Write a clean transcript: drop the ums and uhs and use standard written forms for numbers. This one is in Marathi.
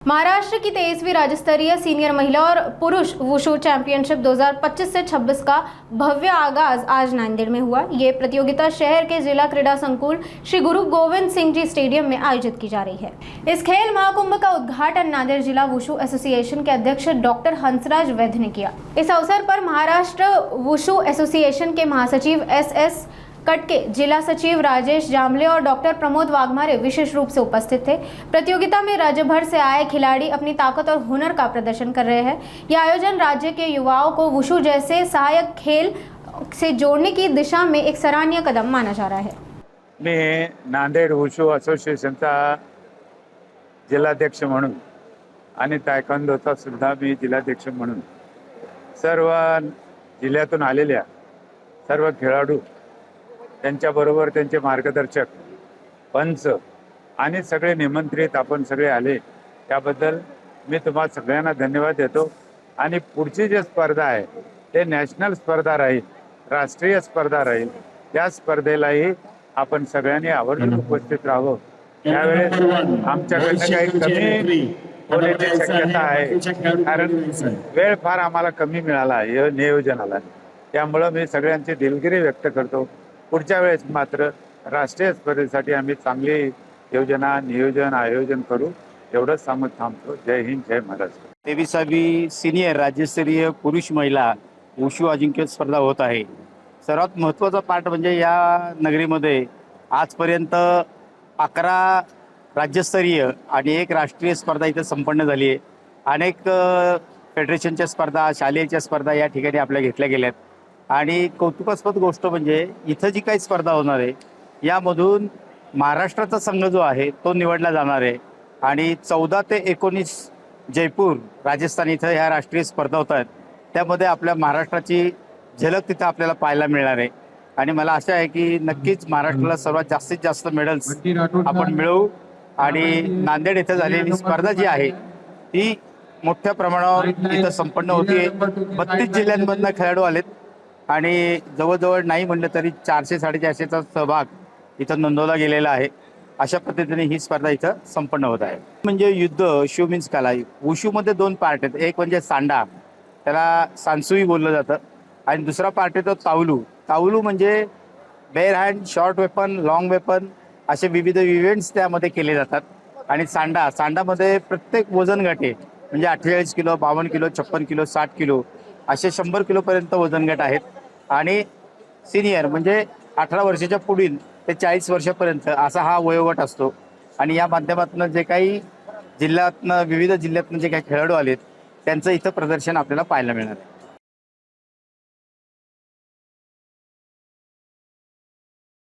महाराष्ट्र की 23वीं राज्य स्तरीय सीनियर महिला और पुरुष वुशु चैंपियनशिप 2025 से 26 का भव्य आगाज आज नांदेड़ में हुआ। ये प्रतियोगिता शहर के जिला क्रीड़ा संकुल श्री गुरु गोविंद सिंह जी स्टेडियम में आयोजित की जा रही है। इस खेल महाकुंभ का उद्घाटन नांदेड़ जिला वुशु एसोसिएशन के अध्यक्ष डॉक्टर हंसराज वैद्य ने किया। इस अवसर पर महाराष्ट्र वुशु एसोसिएशन के महासचिव एस कटके, जिला सचिव राजेश जामले और डॉक्टर प्रमोद वाघमारे विशेष रूप से उपस्थित थे। प्रतियोगिता में राज्य भर से आए खिलाड़ी अपनी ताकत और हुनर का प्रदर्शन कर रहे हैं। यह आयोजन राज्य के युवाओं को वुशु जैसे सहायक खेल से जोड़ने की दिशा में एक सराहनीय कदम माना जा रहा है। मी नांदेड वुशु असोसिएशनचा जिल्हाध्यक्ष म्हणून आणि तायक्वांदोचा सुद्धा मी जिल्हाध्यक्ष म्हणून सर्व जिल्ह्यातून आलेल्या सर्व खेळाडू त्यांच्याबरोबर त्यांचे मार्गदर्शक पंच आणि सगळे निमंत्रित आपण सगळे आले त्याबद्दल मी तुम्हा सगळ्यांना धन्यवाद देतो। आणि पुढची जी स्पर्धा आहे ते नॅशनल स्पर्धा राहील, राष्ट्रीय स्पर्धा राहील। त्या स्पर्धेलाही आपण सगळ्यांनी आवर्जून उपस्थित राहावं। त्यावेळेस आमच्याकडनं काही कमी होण्याची शक्यता आहे, कारण वेळ फार आम्हाला कमी मिळाला आहे नियोजनाला। त्यामुळे मी सगळ्यांची दिलगिरी व्यक्त करतो। पुढच्या वेळेस मात्र राष्ट्रीय स्पर्धेसाठी आम्ही चांगली योजना नियोजन आयोजन करू, एवढंच सांगत थांबतो। जय हिंद, जय महाराष्ट्र। 23वी सीनियर राज्यस्तरीय पुरुष महिला वुशु अजिंक्य स्पर्धा होत आहे। सर्वात महत्त्वाचा पार्ट म्हणजे या नगरीमध्ये आजपर्यंत 11 राज्यस्तरीय आणि 1 राष्ट्रीय स्पर्धा इथे संपन्न झाली आहे। अनेक फेडरेशनच्या स्पर्धा, शालेयच्या स्पर्धा या ठिकाणी आपल्या घेतल्या गेल्यात। आणि कौतुकास्पद गोष्ट म्हणजे इथं जी काही स्पर्धा होणार आहे यामधून महाराष्ट्राचा संघ जो आहे तो निवडला जाणार आहे। आणि 14 ते 19 जयपूर राजस्थान इथं ह्या राष्ट्रीय स्पर्धा होत आहेत। त्यामध्ये आपल्या महाराष्ट्राची झलक तिथं आपल्याला पाहायला मिळणार आहे। आणि मला आशा आहे की नक्कीच महाराष्ट्राला सर्वात जास्तीत जास्त मेडल्स आपण मिळवू। आणि नांदेड इथं झालेली स्पर्धा जी आहे ती मोठ्या प्रमाणावर इथं संपन्न होते। 32 जिल्ह्यांमधून खेळाडू आलेत आणि जवळजवळ नाही म्हणलं तरी 400-450चा सहभाग इथं नोंदवला गेलेला आहे। अशा पद्धतीने ही स्पर्धा इथं संपन्न होत आहे। म्हणजे युद्ध शो मीन्स कला। वुशूमध्ये 2 पार्ट आहेत, एक म्हणजे सांडा, त्याला सांसुई बोललं जातं, आणि दुसरा पार्ट आहे तो तावलू। तावलू म्हणजे bare hand, short weapon, long weapon असे विविध इव्हेंट्स त्यामध्ये केले जातात। आणि सांडामध्ये प्रत्येक वजन गट म्हणजे 48 किलो, 52 किलो, 56 किलो, 60 किलो असे 100 किलोपर्यंत वजन गट आहेत। आणि सिनियर म्हणजे 18 वर्षाच्या पुढील ते 40 वर्षापर्यंत असा हा वयोगट असतो। आणि या माध्यमातून जे काही जिल्ह्यातनं विविध जिल्ह्यातनं जे काही खेळाडू आलेत त्यांचं इथं प्रदर्शन आपल्याला पाहायला मिळणार आहे।